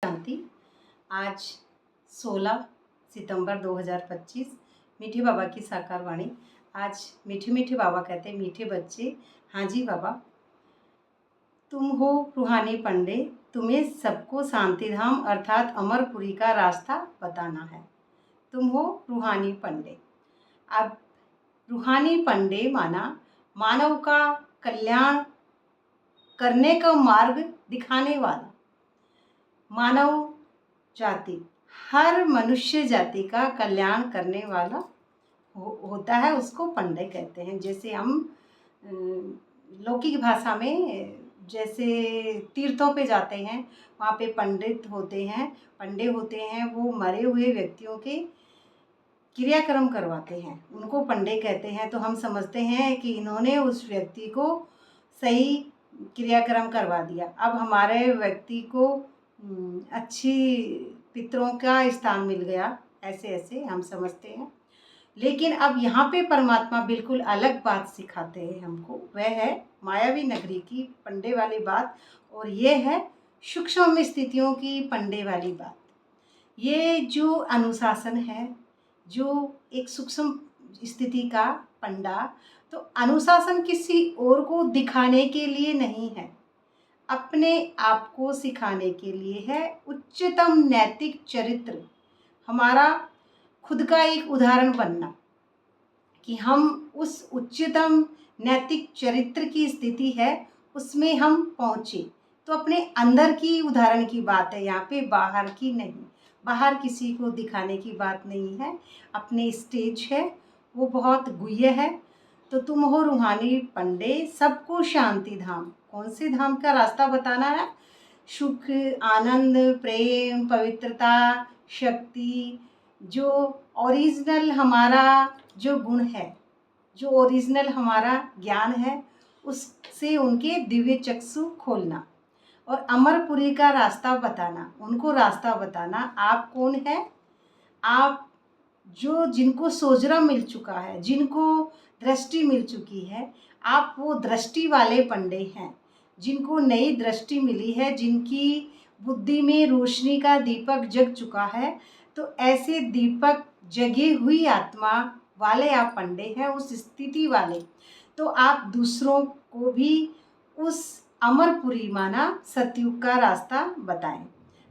शांति। आज 16 सितंबर 2025 मीठे बाबा की साकार वाणी। आज मीठे मीठे बाबा कहते हैं, मीठे बच्चे। हाँ जी बाबा, तुम हो रूहानी पंडे, तुम्हें सबको शांति धाम अर्थात अमरपुरी का रास्ता बताना है। तुम हो रूहानी पंडे। अब रूहानी पंडे माना मानव का कल्याण करने का मार्ग दिखाने वाला। मानव जाति, हर मनुष्य जाति का कल्याण करने वाला होता है, उसको पंडे कहते हैं। जैसे हम लौकिक भाषा में जैसे तीर्थों पे जाते हैं, वहाँ पे पंडित होते हैं, पंडे होते हैं, वो मरे हुए व्यक्तियों के क्रियाक्रम करवाते हैं, उनको पंडे कहते हैं। तो हम समझते हैं कि इन्होंने उस व्यक्ति को सही क्रियाक्रम करवा दिया, अब हमारे व्यक्ति को अच्छी पितरों का स्थान मिल गया, ऐसे ऐसे हम समझते हैं। लेकिन अब यहाँ पे परमात्मा बिल्कुल अलग बात सिखाते हैं हमको, वह है मायावी नगरी की पंडे वाली बात, और ये है सूक्ष्म स्थितियों की पंडे वाली बात। ये जो अनुशासन है, जो एक सूक्ष्म स्थिति का पंडा, तो अनुशासन किसी और को दिखाने के लिए नहीं है, अपने आप को सिखाने के लिए है। उच्चतम नैतिक चरित्र, हमारा खुद का एक उदाहरण बनना, कि हम उस उच्चतम नैतिक चरित्र की स्थिति है उसमें हम पहुँचे। तो अपने अंदर की उदाहरण की बात है यहाँ पे, बाहर की नहीं। बाहर किसी को दिखाने की बात नहीं है, अपने स्टेज है वो बहुत गुह्य है। तो तुम हो रूहानी पंडे, सबको शांति धाम, कौन से धाम का रास्ता बताना है? सुख, आनंद, प्रेम, पवित्रता, शक्ति, जो ओरिजिनल हमारा जो गुण है, जो ओरिजिनल हमारा ज्ञान है, उससे उनके दिव्य चक्षु खोलना और अमरपुरी का रास्ता बताना, उनको रास्ता बताना। आप कौन है? आप जो जिनको सोजरा मिल चुका है, जिनको दृष्टि मिल चुकी है, आप वो दृष्टि वाले पंडे हैं, जिनको नई दृष्टि मिली है, जिनकी बुद्धि में रोशनी का दीपक जग चुका है। तो ऐसे दीपक जगी हुई आत्मा वाले आप पंडे हैं, उस स्थिति वाले। तो आप दूसरों को भी उस अमरपुरी माना सतयुग का रास्ता बताएं।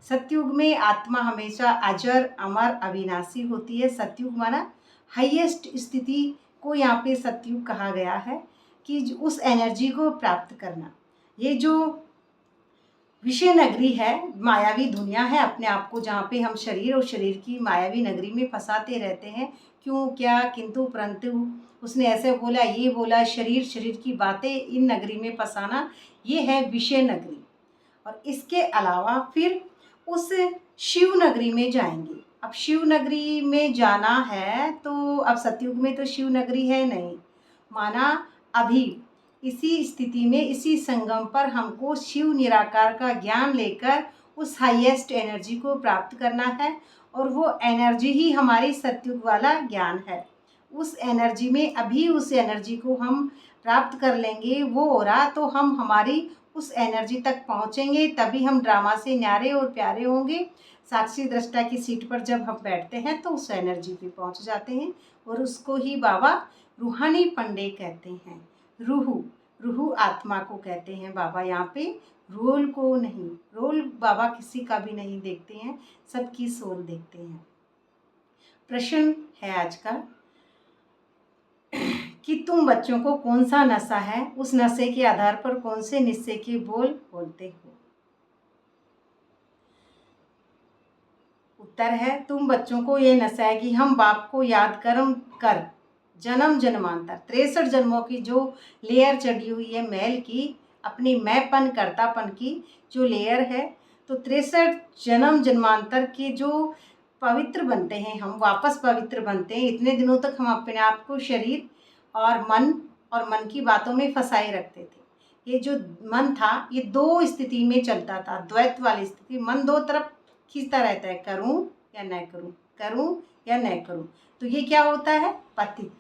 सतयुग में आत्मा हमेशा अजर, अमर, अविनाशी होती है। सतयुग माना हाईएस्ट स्थिति को यहाँ पे सतयुग कहा गया है, कि उस एनर्जी को प्राप्त करना। ये जो विषय नगरी है, मायावी दुनिया है अपने आप को, जहाँ पे हम शरीर और शरीर की मायावी नगरी में फंसाते रहते हैं। क्यों, क्या, किंतु, परंतु, उसने ऐसे बोला, ये बोला, शरीर शरीर की बातें, इन नगरी में फंसाना, ये है विषय नगरी। और इसके अलावा फिर उस शिव नगरी में जाएंगे। अब शिव नगरी में जाना है तो अब सतयुग में तो शिव नगरी है नहीं, माना अभी इसी स्थिति में, इसी संगम पर हमको शिव निराकार का ज्ञान लेकर उस हाईएस्ट एनर्जी को प्राप्त करना है। और वो एनर्जी ही हमारी सतयुग वाला ज्ञान है। उस एनर्जी में, अभी उस एनर्जी को हम प्राप्त कर लेंगे, वो हो रहा, तो हम हमारी उस एनर्जी तक पहुँचेंगे, तभी हम ड्रामा से न्यारे और प्यारे होंगे। साक्षी दृष्टा की सीट पर जब हम बैठते हैं तो उस एनर्जी पे पहुँच जाते हैं, और उसको ही बाबा रूहानी पंडे कहते हैं। रूह आत्मा को कहते हैं बाबा यहाँ पे, रोल को नहीं। रोल बाबा किसी का भी नहीं देखते हैं, सबकी सोल देखते हैं। प्रश्न है आज का कि तुम बच्चों को कौन सा नशा है, उस नशे के आधार पर कौन से निश्चय के बोल बोलते हो? उत्तर है, तुम बच्चों को ये नशा है कि हम बाप को याद कर जन्म जन्मांतर 63 जन्मों की जो लेयर चढ़ी हुई है मैल की, अपनी मैंपन कर्तापन की जो लेयर है, तो 63 जन्म जन्मांतर के जो पवित्र बनते हैं, हम वापस पवित्र बनते हैं। इतने दिनों तक हम अपने आप को शरीर और मन की बातों में फंसाए रखते थे। ये जो मन था, ये दो स्थिति में चलता था, द्वैत वाली स्थिति। मन दो तरफ खींचता रहता है, करूं या न करूं, करूं या न करूं। तो ये क्या होता है? पतित।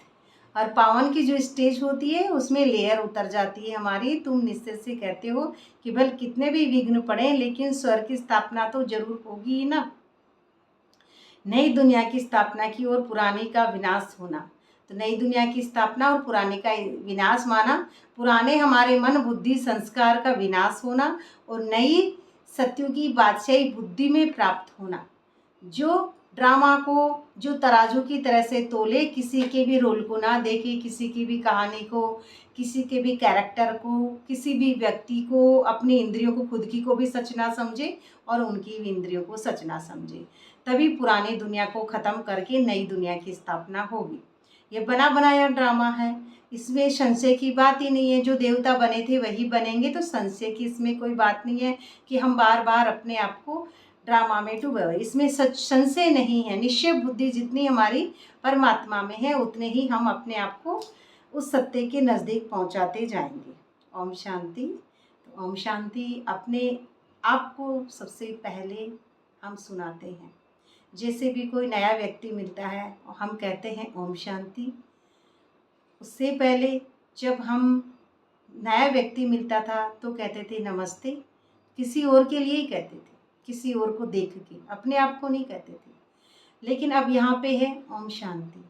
और पावन की जो स्टेज होती है उसमें लेयर उतर जाती है हमारी। तुम निश्चय से कहते हो कि भले कितने भी विघ्न पड़े लेकिन स्वर्ग की स्थापना तो जरूर होगी ही ना। नई दुनिया की स्थापना की और पुरानी का विनाश होना। तो नई दुनिया की स्थापना और पुराने का विनाश माना, पुराने हमारे मन बुद्धि संस्कार का विनाश होना और नई सत्यों की बादशाही बुद्धि में प्राप्त होना। जो ड्रामा को जो तराजू की तरह से तोले, किसी के भी रोल को ना देखे, किसी की भी कहानी को, किसी के भी कैरेक्टर को, किसी भी व्यक्ति को, अपनी इंद्रियों को, खुद की को भी सच ना समझे और उनकी भी इंद्रियों को सच ना समझे। तभी पुरानी दुनिया को ख़त्म करके नई दुनिया की स्थापना होगी। ये बना बनाया ड्रामा है, इसमें संशय की बात ही नहीं है। जो देवता बने थे वही बनेंगे, तो संशय की इसमें कोई बात नहीं है कि हम बार बार अपने आप को ड्रामा में डूबे हुए। इसमें सच संशय नहीं है। निश्चय बुद्धि जितनी हमारी परमात्मा में है उतने ही हम अपने आप को उस सत्य के नज़दीक पहुंचाते जाएंगे। ओम शांति। तो ओम शांति अपने आप को सबसे पहले हम सुनाते हैं। जैसे भी कोई नया व्यक्ति मिलता है हम कहते हैं ओम शांति। उससे पहले जब हम नया व्यक्ति मिलता था तो कहते थे नमस्ते, किसी और के लिए ही कहते थे, किसी और को देख के, अपने आप को नहीं कहते थे। लेकिन अब यहाँ पे है ओम शांति,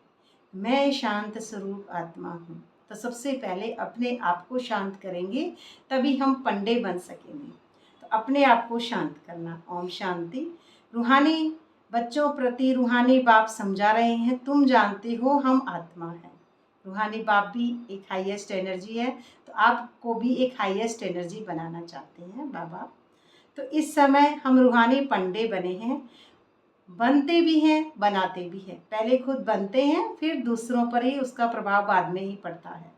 मैं शांत स्वरूप आत्मा हूँ। तो सबसे पहले अपने आप को शांत करेंगे तभी हम पंडे बन सकेंगे। तो अपने आप को शांत करना। ओम शांति। रूहानी बच्चों प्रति रूहानी बाप समझा रहे हैं, तुम जानते हो हम आत्मा हैं। रूहानी बाप भी एक हाईएस्ट एनर्जी है, तो आपको भी एक हाईएस्ट एनर्जी बनाना चाहते हैं बाबा। तो इस समय हम रूहानी पंडे बने हैं, बनते भी हैं बनाते भी हैं। पहले खुद बनते हैं फिर दूसरों पर ही उसका प्रभाव बाद में ही पड़ता है,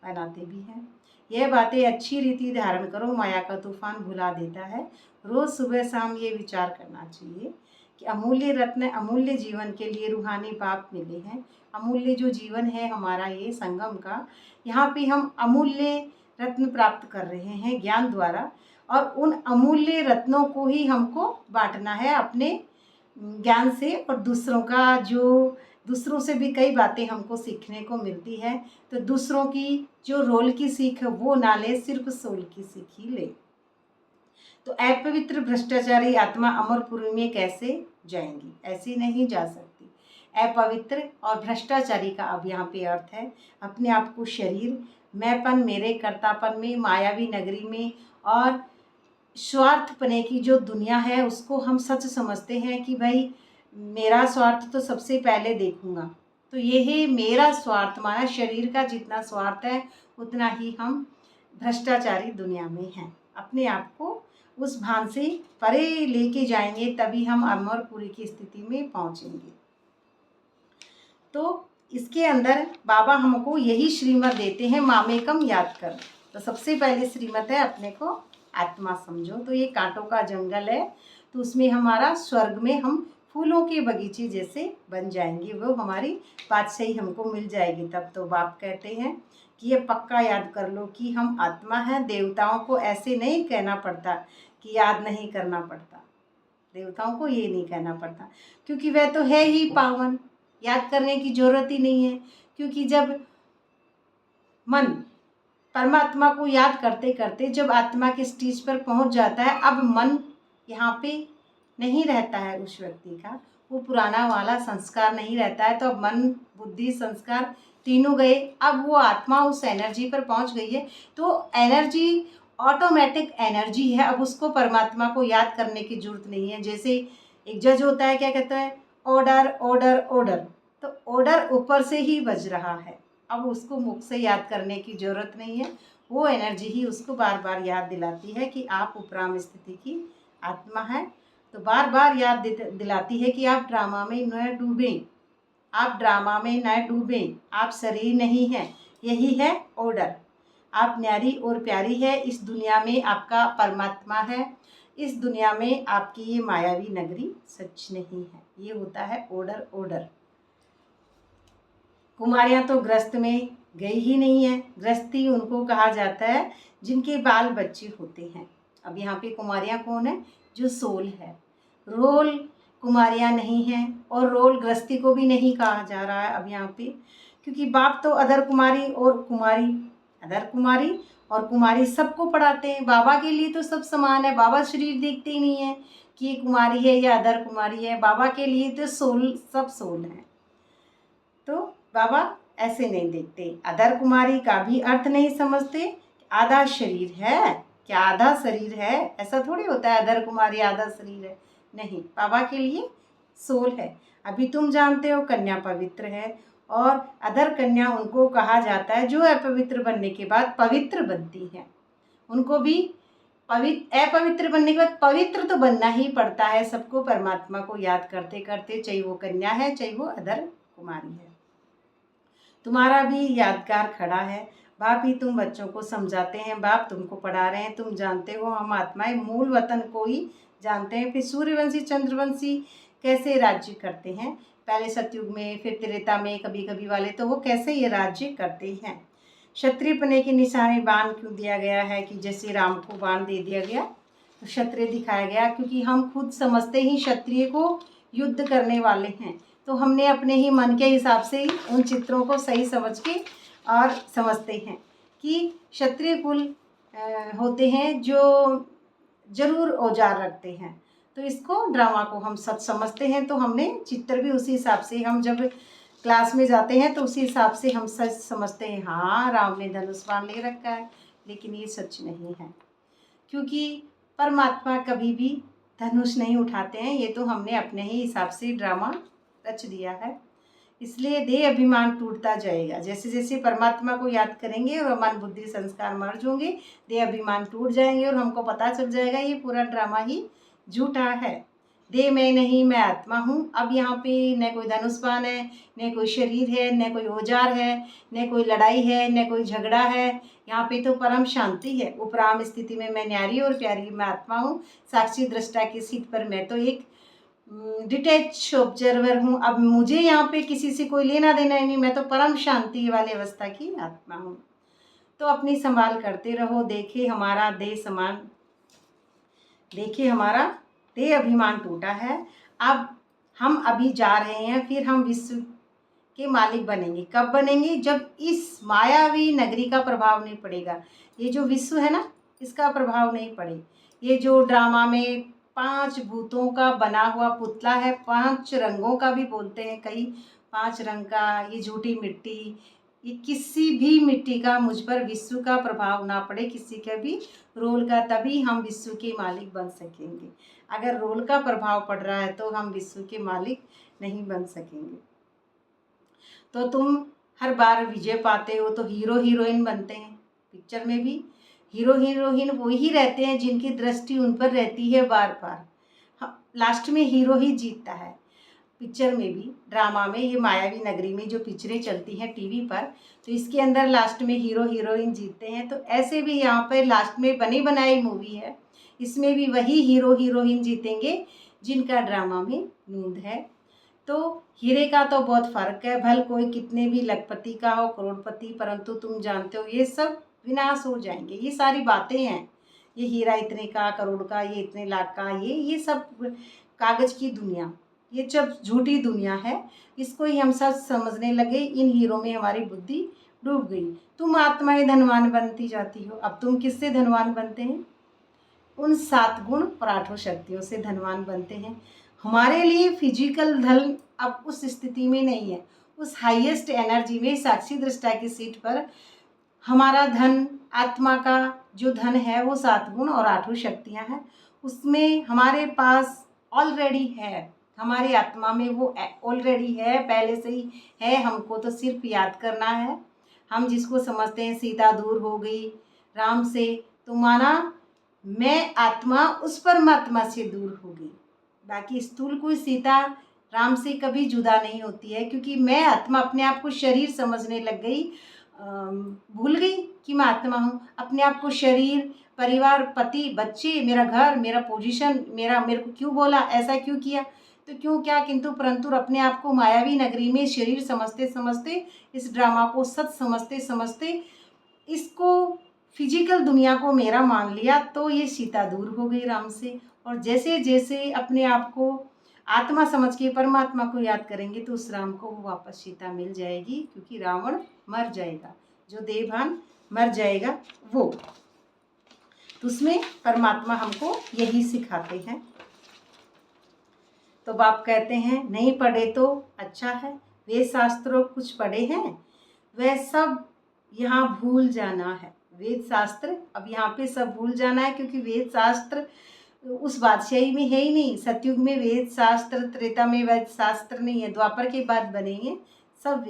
बनाते भी हैं। यह बातें अच्छी रीति धारण करो, माया का तूफान भुला देता है। रोज़ सुबह शाम ये विचार करना चाहिए कि अमूल्य रत्न अमूल्य जीवन के लिए रूहानी बाप मिले हैं। अमूल्य जो जीवन है हमारा ये संगम का, यहाँ पे हम अमूल्य रत्न प्राप्त कर रहे हैं ज्ञान द्वारा, और उन अमूल्य रत्नों को ही हमको बांटना है अपने ज्ञान से। और दूसरों का जो दूसरों से भी कई बातें हमको सीखने को मिलती है, तो दूसरों की जो रोल की सीख है वो ना ले, सिर्फ सोल की सीख ही ले। तो अपवित्र भ्रष्टाचारी आत्मा अमरपुरी में कैसे जाएंगी? ऐसे नहीं जा सकती। अपवित्र और भ्रष्टाचारी का अब यहाँ पे अर्थ है अपने आप को शरीर, मैंपन, मेरे कर्तापन में, मायावी नगरी में और स्वार्थपने की जो दुनिया है उसको हम सच समझते हैं कि भाई मेरा स्वार्थ तो सबसे पहले देखूंगा। तो ये है मेरा स्वार्थ, माना शरीर का जितना स्वार्थ है उतना ही हम भ्रष्टाचारी दुनिया में हैं। अपने आप को उस भान से परे लेके जाएंगे तभी हम अमरपुरी की स्थिति में पहुंचेंगे। तो इसके अंदर बाबा हमको यही श्रीमत देते हैं, मामेकम याद कर। तो सबसे पहले श्रीमत है अपने को आत्मा समझो। तो ये कांटों का जंगल है, तो उसमें हमारा स्वर्ग में हम फूलों के बगीचे जैसे बन जाएंगे, वो हमारी बादशाही हमको मिल जाएगी। तब तो बाप कहते हैं कि ये पक्का याद कर लो कि हम आत्मा हैं। देवताओं को ऐसे नहीं कहना पड़ता कि याद नहीं करना पड़ता, देवताओं को ये नहीं कहना पड़ता क्योंकि वह तो है ही पावन, याद करने की जरूरत ही नहीं है। क्योंकि जब मन परमात्मा को याद करते करते जब आत्मा के स्टेज पर पहुंच जाता है, अब मन यहाँ पे नहीं रहता है उस व्यक्ति का, वो पुराना वाला संस्कार नहीं रहता है। तो अब मन बुद्धि संस्कार तीनों गए, अब वो आत्मा उस एनर्जी पर पहुंच गई है। तो एनर्जी ऑटोमेटिक एनर्जी है, अब उसको परमात्मा को याद करने की जरूरत नहीं है। जैसे एक जज होता है, क्या कहता है, ऑर्डर ऑर्डर ऑर्डर, तो ऑर्डर ऊपर से ही बज रहा है, अब उसको मुख से याद करने की ज़रूरत नहीं है। वो एनर्जी ही उसको बार बार याद दिलाती है कि आप उपराम स्थिति की आत्मा है। तो बार बार याद दिलाती है कि आप ड्रामा में न डूबें, आप ड्रामा में न डूबें, आप शरीर नहीं हैं, यही है ऑर्डर। आप न्यारी और प्यारी है, इस दुनिया में आपका परमात्मा है, इस दुनिया में आपकी ये मायावी नगरी सच नहीं है। ये होता है ऑर्डर ऑर्डर। कुमारियाँ तो ग्रस्त में गई ही नहीं है, गृहस्थी उनको कहा जाता है जिनके बाल बच्चे होते हैं। अब यहाँ पे कुमारियाँ कौन है? जो सोल है। रोल कुमारियाँ नहीं हैं और रोल गृहस्थी को भी नहीं कहा जा रहा है अब यहाँ पे, क्योंकि बाप तो अदर कुमारी और कुमारी अदर कुमारी और कुमारी सबको पढ़ाते हैं। बाबा के लिए तो सब समान है, बाबा शरीर देखते ही नहीं है कि ये कुमारी है या अदर कुमारी है। बाबा के लिए तो सोल, सब सोल है। तो बाबा ऐसे नहीं देखते। अदर कुमारी का भी अर्थ नहीं समझते। आधा शरीर है क्या, आधा शरीर है, ऐसा थोड़ी होता है अदर कुमारी आधा शरीर है, नहीं। बाबा के लिए सोल है। अभी तुम जानते हो कन्या पवित्र है, और अदर कन्या उनको कहा जाता है जो अपवित्र बनने के बाद पवित्र बनती है। उनको भी अपवित्र बनने के बाद पवित्र तो बनना ही पड़ता है सबको, परमात्मा को याद करते करते, चाहे वो कन्या है चाहे वो अदर कुमारी है। तुम्हारा भी यादगार खड़ा है। बाप ही तुम बच्चों को समझाते हैं, बाप तुमको पढ़ा रहे हैं। तुम जानते हो हम आत्माएं मूल वतन को ही जानते हैं। फिर सूर्यवंशी चंद्रवंशी कैसे राज्य करते हैं, पहले सतयुग में, फिर त्रेता में, कभी कभी वाले, तो वो कैसे ये राज्य करते हैं। क्षत्रिय पने की निशानी बाण क्यों दिया गया है कि जैसे राम को बाण दे दिया गया तो क्षत्रिय दिखाया गया, क्योंकि हम खुद समझते ही क्षत्रिय को युद्ध करने वाले हैं। तो हमने अपने ही मन के हिसाब से ही उन चित्रों को सही समझ के और समझते हैं कि क्षत्रिय कुल होते हैं जो जरूर औजार रखते हैं। तो इसको ड्रामा को हम सच समझते हैं, तो हमने चित्र भी उसी हिसाब से, हम जब क्लास में जाते हैं तो उसी हिसाब से हम सच समझते हैं। हाँ, राम ने धनुष बाण ले रखा है, लेकिन ये सच नहीं है, क्योंकि परमात्मा कभी भी धनुष नहीं उठाते हैं। ये तो हमने अपने ही हिसाब से ड्रामा रच दिया है। इसलिए देह अभिमान टूटता जाएगा। जैसे जैसे परमात्मा को याद करेंगे और मन बुद्धि संस्कार मर्ज होंगे, देह अभिमान टूट जाएंगे और हमको पता चल जाएगा ये पूरा ड्रामा ही झूठा है। देह मैं नहीं, मैं आत्मा हूँ। अब यहाँ पे न कोई धनुष बाण है, न कोई शरीर है, न कोई औजार है, न कोई लड़ाई है, न कोई झगड़ा है। यहाँ पे तो परम शांति है। उपराम स्थिति में मैं न्यारी और प्यारी मैं आत्मा हूँ। साक्षी दृष्टा की सीट पर मैं तो एक डिटैच ऑब्जर्वर हूँ। अब मुझे यहाँ पे किसी से कोई लेना देना ही नहीं, मैं तो परम शांति वाली अवस्था की आत्मा हूँ। तो अपनी संभाल करते रहो। देखे हमारा देह अभिमान टूटा है। अब हम अभी जा रहे हैं, फिर हम विश्व के मालिक बनेंगे। कब बनेंगे? जब इस मायावी नगरी का प्रभाव नहीं पड़ेगा। ये जो विश्व है ना, इसका प्रभाव नहीं पड़े। ये जो ड्रामा में 5 भूतों का बना हुआ पुतला है, 5 रंगों का भी बोलते हैं कई, 5 रंग का, ये झूठी मिट्टी, ये किसी भी मिट्टी का मुझ पर विश्व का प्रभाव ना पड़े, किसी के भी रोल का, तभी हम विश्व के मालिक बन सकेंगे। अगर रोल का प्रभाव पड़ रहा है तो हम विश्व के मालिक नहीं बन सकेंगे। तो तुम हर बार विजय पाते हो तो हीरो हीरोइन बनते हैं। पिक्चर में भी हीरो हीरोइन वही रहते हैं जिनकी दृष्टि उन पर रहती है बार बार। लास्ट में हीरो ही जीतता है। पिक्चर में भी, ड्रामा में, ये मायावी नगरी में जो पिक्चरें चलती हैं टीवी पर, तो इसके अंदर लास्ट में हीरो हीरोइन जीतते हैं। तो ऐसे भी यहाँ पर लास्ट में बनी बनाई मूवी है, इसमें भी वही हीरो हीरोइन जीतेंगे जिनका ड्रामा में नींद है। तो हीरे का तो बहुत फ़र्क है, भल कोई कितने भी लखपति का हो, करोड़पति, परंतु तुम जानते हो ये सब विनाश हो जाएंगे। ये सारी बातें हैं, ये हीरा इतने का, करोड़ का, ये इतने लाख का, ये सब कागज़ की दुनिया, ये सब झूठी दुनिया है। इसको ही हम सब समझने लगे, इन हीरो में हमारी बुद्धि डूब गई। तुम आत्माएं धनवान बनती जाती हो। अब तुम किससे धनवान बनते हैं? उन 7 गुण और 8 शक्तियों से धनवान बनते हैं। हमारे लिए फिजिकल धन अब उस स्थिति में नहीं है। उस हाईएस्ट एनर्जी में, साक्षी दृष्टा की सीट पर हमारा धन, आत्मा का जो धन है वो 7 गुण और 8 शक्तियाँ हैं। उसमें हमारे पास ऑलरेडी है, हमारी आत्मा में वो ऑलरेडी है, पहले से ही है। हमको तो सिर्फ याद करना है। हम जिसको समझते हैं सीता दूर हो गई राम से, तो माना मैं आत्मा उस परमात्मा से दूर हो गई। बाकी स्थूल कोई सीता राम से कभी जुदा नहीं होती है, क्योंकि मैं आत्मा अपने आप को शरीर समझने लग गई, भूल गई कि मैं आत्मा हूँ। अपने आप को शरीर, परिवार, पति, बच्चे, मेरा घर, मेरा पोजीशन, मेरे को क्यों बोला, ऐसा क्यों किया, तो क्यों क्या किंतु परंतु अपने आप को मायावी नगरी में शरीर समझते समझते, इस ड्रामा को सच समझते समझते, इसको फिजिकल दुनिया को मेरा मान लिया, तो ये सीता दूर हो गई राम से। और जैसे जैसे अपने आप को आत्मा समझ के परमात्मा को याद करेंगे तो उस राम को वो वापस सीता मिल जाएगी, क्योंकि रावण मर जाएगा, जो देवभान मर जाएगा वो। तो उसमें परमात्मा हमको यही सिखाते हैं। तो बाप कहते हैं नहीं पढ़े तो अच्छा है, वेद शास्त्रों कुछ पढ़े हैं वह सब यहाँ भूल जाना है। वेद शास्त्र अब यहाँ पे सब भूल जाना है, क्योंकि वेद शास्त्र उस बादशाही में है ही नहीं। सतयुग में वेद शास्त्र, त्रेता में वेद शास्त्र नहीं है, द्वापर के बाद बने हैं सब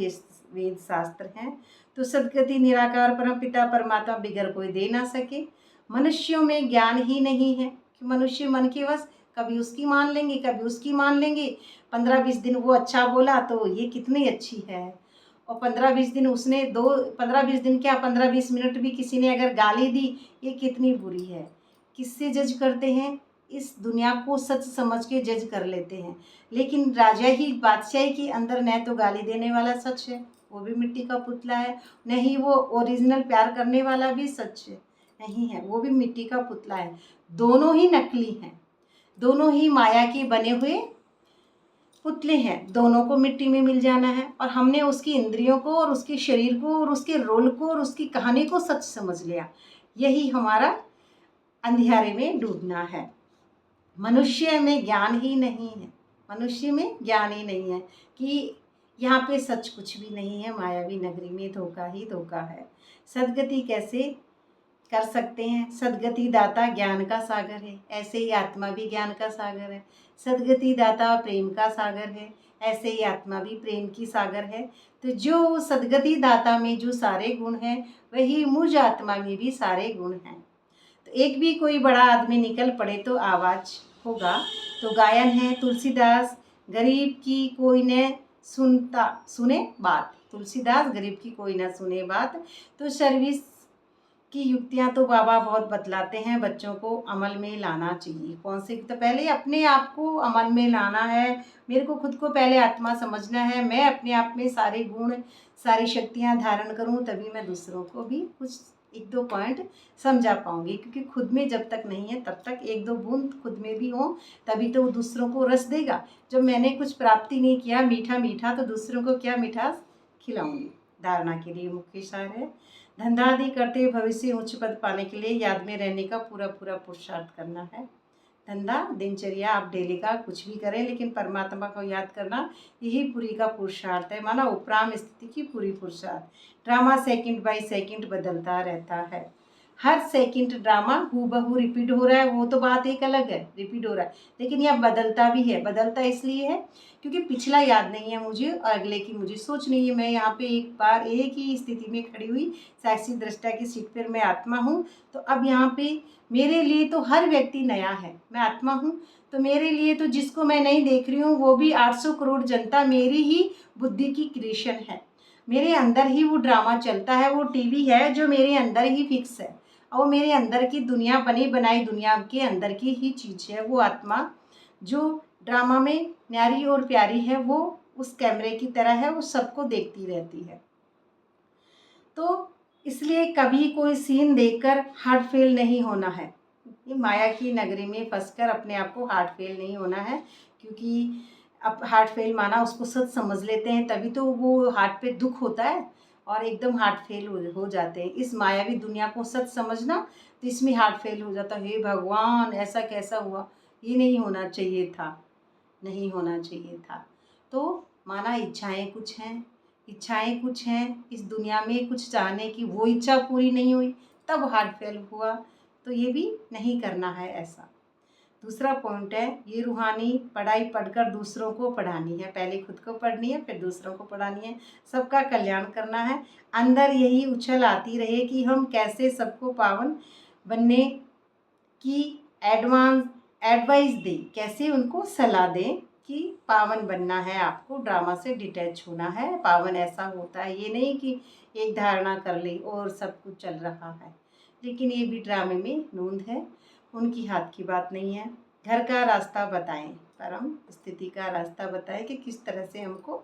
वेद शास्त्र हैं। तो सदगति निराकार परम पिता परमात्मा बिगर कोई दे ना सके। मनुष्यों में ज्ञान ही नहीं है कि मनुष्य मन के वश, कभी उसकी मान लेंगे कभी उसकी मान लेंगे। 15-20 दिन वो अच्छा बोला तो ये कितनी अच्छी है, और 15-20 दिन उसने 15-20 दिन क्या 15-20 मिनट भी किसी ने अगर गाली दी ये कितनी बुरी है। किससे जज करते हैं? इस दुनिया को सच समझ के जज कर लेते हैं। लेकिन राजा ही बादशाही के अंदर न तो गाली देने वाला सच है, वो भी मिट्टी का पुतला है, नहीं वो ओरिजिनल प्यार करने वाला भी सच है नहीं है, वो भी मिट्टी का पुतला है। दोनों ही नकली हैं, दोनों ही माया के बने हुए पुतले हैं। दोनों को मिट्टी में मिल जाना है, और हमने उसकी इंद्रियों को और उसके शरीर को और उसके रोल को और उसकी कहानी को सच समझ लिया। यही हमारा अंधियारे में डूबना है। मनुष्य में ज्ञान ही नहीं है, मनुष्य में ज्ञान ही नहीं है कि यहाँ पे सच कुछ भी नहीं है, मायावी नगरी में धोखा ही धोखा है। सदगति कैसे कर सकते हैं? सदगति दाता ज्ञान का सागर है, ऐसे ही आत्मा भी ज्ञान का सागर है। सदगति दाता प्रेम का सागर है, ऐसे ही आत्मा भी प्रेम की सागर है। तो जो सदगति दाता में जो सारे गुण हैं वही मुझ आत्मा में भी सारे गुण हैं। तो एक भी कोई बड़ा आदमी निकल पड़े तो आवाज़ होगा। तो गायन है तुलसीदास, गरीब की कोई न सुने बात। तुलसीदास, गरीब की कोई ना सुने बात। तो सर्विस की युक्तियाँ तो बाबा बहुत बतलाते हैं, बच्चों को अमल में लाना चाहिए। कौन सी? तो पहले अपने आप को अमल में लाना है। मेरे को खुद को पहले आत्मा समझना है, मैं अपने आप में सारे गुण सारी शक्तियाँ धारण करूँ, तभी मैं दूसरों को भी कुछ 1-2 पॉइंट समझा पाऊँगी। क्योंकि खुद में जब तक नहीं है तब तक 1-2 बूंद खुद में भी हो, तभी तो वो दूसरों को रस देगा। जब मैंने कुछ प्राप्ति नहीं किया मीठा मीठा, तो दूसरों को क्या मिठास खिलाऊंगी। धारणा के लिए मुख्य सार है, धंधा आदि करते हुए भविष्य उच्च पद पाने के लिए याद में रहने का पूरा पूरा पुरुषार्थ करना है। धंधा दिनचर्या आप डेली का कुछ भी करें, लेकिन परमात्मा को याद करना यही पूरी का पुरुषार्थ है। माना उपराम स्थिति की पूरी पुरुषार्थ। ड्रामा सेकंड बाय सेकंड बदलता रहता है। हर सेकंड ड्रामा हूबहू रिपीट हो रहा है, वो तो बात एक अलग है, रिपीट हो रहा है, लेकिन यह बदलता भी है। बदलता इसलिए है क्योंकि पिछला याद नहीं है मुझे और अगले की मुझे सोच नहीं है। मैं यहाँ पे एक बार एक ही स्थिति में खड़ी हुई साक्षी दृष्टा की सीट पर मैं आत्मा हूँ। तो अब यहाँ पे मेरे लिए तो हर व्यक्ति नया है, मैं आत्मा हूँ। तो मेरे लिए तो जिसको मैं नहीं देख रही हूँ वो भी 800 करोड़ जनता मेरी ही बुद्धि की क्रिएशन है। मेरे अंदर ही वो ड्रामा चलता है, वो टीवी है जो मेरे अंदर ही फिक्स है, और मेरे अंदर की दुनिया बनी बनाई दुनिया के अंदर की ही चीज़ है। वो आत्मा जो ड्रामा में न्यारी और प्यारी है, वो उस कैमरे की तरह है, वो सबको देखती रहती है। तो इसलिए कभी कोई सीन देखकर हार्ट फेल नहीं होना है। ये माया की नगरी में फंसकर अपने आप को हार्ट फेल नहीं होना है, क्योंकि अब हार्ट फेल माना उसको सच समझ लेते हैं, तभी तो वो हार्ट पे दुख होता है और एकदम हार्ट फेल हो जाते हैं। इस मायावी दुनिया को सच समझना, तो इसमें हार्ट फेल हो जाता है। हे भगवान, ऐसा कैसा हुआ, ये नहीं होना चाहिए था, नहीं होना चाहिए था। तो माना इच्छाएं कुछ हैं, इच्छाएं कुछ हैं इस दुनिया में, कुछ चाहने की, वो इच्छा पूरी नहीं हुई तब हार्ट फेल हुआ। तो ये भी नहीं करना है ऐसा। दूसरा पॉइंट है, ये रूहानी पढ़ाई पढ़कर दूसरों को पढ़ानी है। पहले खुद को पढ़नी है, फिर दूसरों को पढ़ानी है, सबका कल्याण करना है। अंदर यही उछल आती रहे कि हम कैसे सबको पावन बनने की एडवाइस दें, कैसे उनको सलाह दें कि पावन बनना है, आपको ड्रामा से डिटैच होना है। पावन ऐसा होता है, ये नहीं कि एक धारणा कर ली और सब कुछ चल रहा है। लेकिन ये भी ड्रामे में नूंद है, उनकी हाथ की बात नहीं है। घर का रास्ता बताएं, परम स्थिति का रास्ता बताएं कि किस तरह से हमको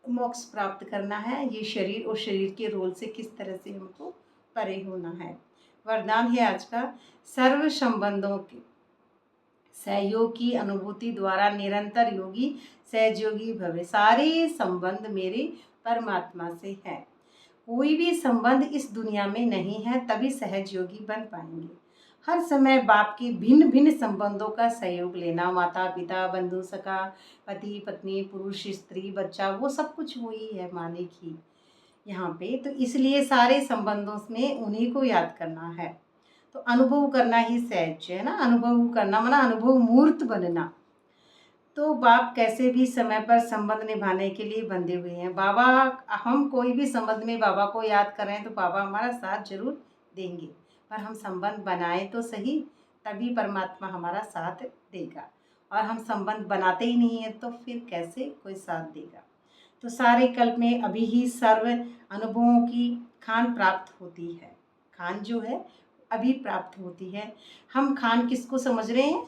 मोक्ष प्राप्त करना है। ये शरीर और शरीर के रोल से किस तरह से हमको परे होना है। वरदान है आज का, सर्व संबंधों के सहयोग की अनुभूति द्वारा निरंतर योगी सहयोगी भवे। सारे संबंध मेरे परमात्मा से है। कोई भी संबंध इस दुनिया में नहीं है, तभी सहयोगी बन पाएंगे। हर समय बाप के भिन्न भिन्न संबंधों का सहयोग लेना, माता पिता, बंधु सखा, पति पत्नी, पुरुष स्त्री, बच्चा, वो सब कुछ वही है मालिक ही यहाँ पे। तो इसलिए सारे संबंधों में उन्हीं को याद करना है। तो अनुभव करना ही सहज है ना। अनुभव करना माना अनुभव मूर्त बनना। तो बाप कैसे भी समय पर संबंध निभाने के लिए बंधे हुए हैं। बाबा, हम कोई भी संबंध में बाबा को याद कर रहे हैं तो बाबा हमारा साथ जरूर देंगे, पर हम संबंध बनाएं तो सही, तभी परमात्मा हमारा साथ देगा। और हम संबंध बनाते ही नहीं हैं तो फिर कैसे कोई साथ देगा। तो सारे कल्प में अभी ही सर्व अनुभवों की खान प्राप्त होती है। खान जो है अभी प्राप्त होती है। हम खान किसको समझ रहे हैं?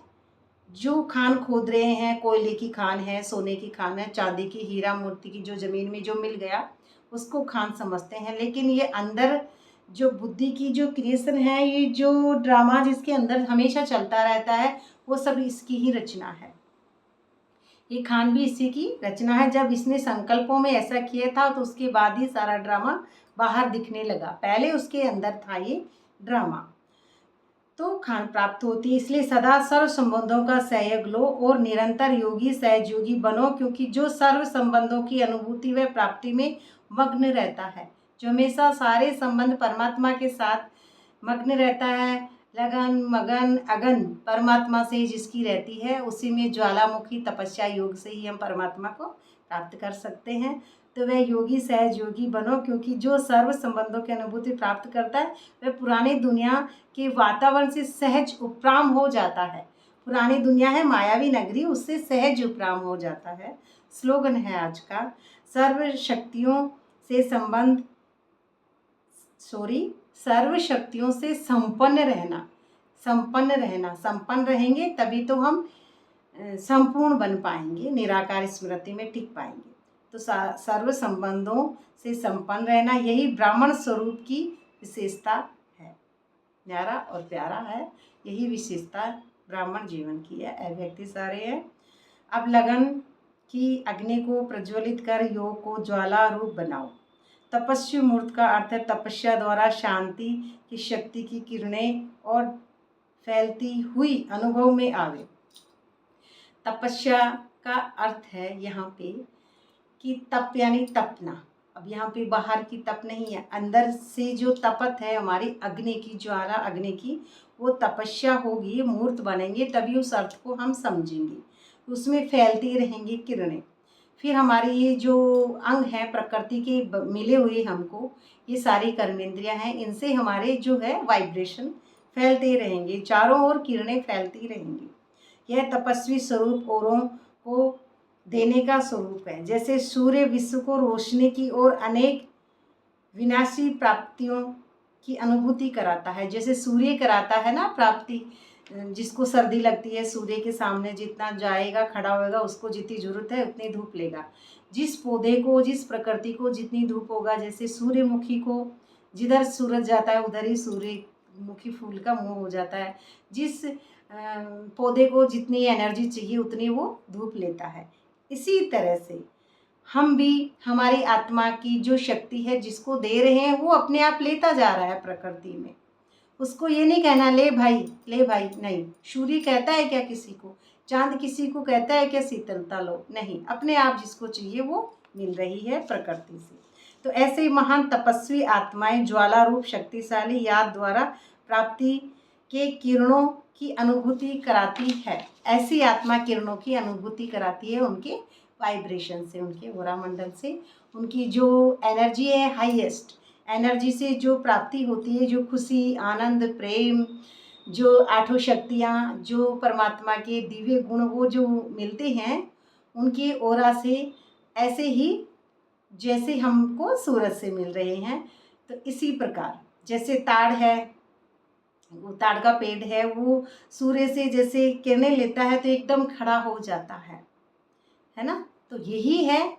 जो खान खोद रहे हैं, कोयले की खान है, सोने की खान है, चांदी की, हीरा मोती की, जो ज़मीन में जो मिल गया उसको खान समझते हैं। लेकिन ये अंदर जो बुद्धि की जो क्रिएशन है, ये जो ड्रामा जिसके अंदर हमेशा चलता रहता है, वो सब इसकी ही रचना है। ये खान भी इसी की रचना है। जब इसने संकल्पों में ऐसा किया था तो उसके बाद ही सारा ड्रामा बाहर दिखने लगा। पहले उसके अंदर था ये ड्रामा। तो खान प्राप्त होती है। इसलिए सदा सर्व संबंधों का सहयोग लो और निरंतर योगी सहयोगी बनो, क्योंकि जो सर्व संबंधों की अनुभूति व प्राप्ति में मग्न रहता है, जो हमेशा सारे संबंध परमात्मा के साथ मग्न रहता है, लगन मगन अगन परमात्मा से जिसकी रहती है, उसी में ज्वालामुखी तपस्या योग से ही हम परमात्मा को प्राप्त कर सकते हैं। तो वह योगी सहयोगी बनो, क्योंकि जो सर्व संबंधों की अनुभूति प्राप्त करता है वह पुरानी दुनिया के वातावरण से सहज उपराम हो जाता है। पुरानी दुनिया है मायावी नगरी, उससे सहज उपराम हो जाता है। स्लोगन है आज का, सर्व शक्तियों से सर्व शक्तियों से संपन्न रहना। संपन्न रहेंगे तभी तो हम संपूर्ण बन पाएंगे, निराकार स्मृति में टिक पाएंगे। तो सर्व संबंधों से संपन्न रहना, यही ब्राह्मण स्वरूप की विशेषता है। न्यारा और प्यारा है, यही विशेषता ब्राह्मण जीवन की है। अव्यक्ति सारे हैं। अब लगन की अग्नि को प्रज्वलित कर योग को ज्वाला रूप बनाओ। तपस्वी मूर्त का अर्थ है तपस्या द्वारा शांति की शक्ति की किरणें और फैलती हुई अनुभव में आवे। तपस्या का अर्थ है यहाँ पे कि तप यानी तपना। अब यहाँ पे बाहर की तप नहीं है, अंदर से जो तपत है हमारी अग्नि की, ज्वाला अग्नि की, वो तपस्या होगी, मूर्त बनेंगे तभी उस अर्थ को हम समझेंगे। उसमें फैलती रहेंगी किरणें। फिर हमारी ये जो अंग है प्रकृति के मिले हुए हमको, ये सारी कर्मेंद्रियां हैं, इनसे हमारे जो है वाइब्रेशन फैलते रहेंगे, चारों ओर किरणें फैलती रहेंगी। यह तपस्वी स्वरूप औरों को देने का स्वरूप है। जैसे सूर्य विश्व को रोशनी की और अनेक विनाशी प्राप्तियों की अनुभूति कराता है। जैसे सूर्य कराता है ना प्राप्ति, जिसको सर्दी लगती है सूर्य के सामने जितना जाएगा खड़ा होएगा उसको जितनी जरूरत है उतनी धूप लेगा। जिस पौधे को, जिस प्रकृति को जितनी धूप होगा, जैसे सूर्यमुखी को जिधर सूरज जाता है उधर ही सूर्यमुखी फूल का मुंह हो जाता है। जिस पौधे को जितनी एनर्जी चाहिए उतनी वो धूप लेता है। इसी तरह से हम भी, हमारी आत्मा की जो शक्ति है जिसको दे रहे हैं वो अपने आप लेता जा रहा है प्रकृति में। उसको ये नहीं कहना ले भाई नहीं। सूर्य कहता है क्या किसी को? चांद किसी को कहता है क्या शीतलता लो? नहीं, अपने आप जिसको चाहिए वो मिल रही है प्रकृति से। तो ऐसे महान तपस्वी आत्माएं ज्वाला रूप शक्तिशाली याद द्वारा प्राप्ति के किरणों की अनुभूति कराती है। ऐसी आत्मा किरणों की अनुभूति कराती है उनके वाइब्रेशन से, उनके ऑरा मंडल से। उनकी जो एनर्जी है, हाईएस्ट एनर्जी से जो प्राप्ति होती है, जो खुशी, आनंद, प्रेम, जो आठों शक्तियाँ, जो परमात्मा के दिव्य गुण वो जो मिलते हैं उनके ऑरा से, ऐसे ही जैसे हमको सूरज से मिल रहे हैं। तो इसी प्रकार जैसे ताड़ है, वो ताड़ का पेड़ है, वो सूर्य से जैसे किरणें लेता है तो एकदम खड़ा हो जाता है ना। तो यही है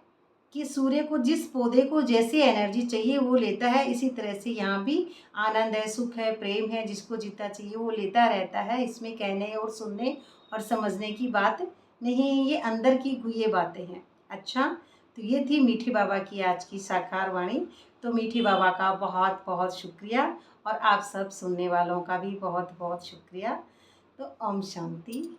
कि सूर्य को, जिस पौधे को जैसी एनर्जी चाहिए वो लेता है, इसी तरह से यहाँ भी आनंद है, सुख है, प्रेम है, जिसको जितना चाहिए वो लेता रहता है। इसमें कहने और सुनने और समझने की बात नहीं है, ये अंदर की ये बातें हैं। अच्छा, तो ये थी मीठी बाबा की आज की साकार वाणी। तो मीठी बाबा का बहुत बहुत शुक्रिया और आप सब सुनने वालों का भी बहुत बहुत शुक्रिया। तो ओम शांति।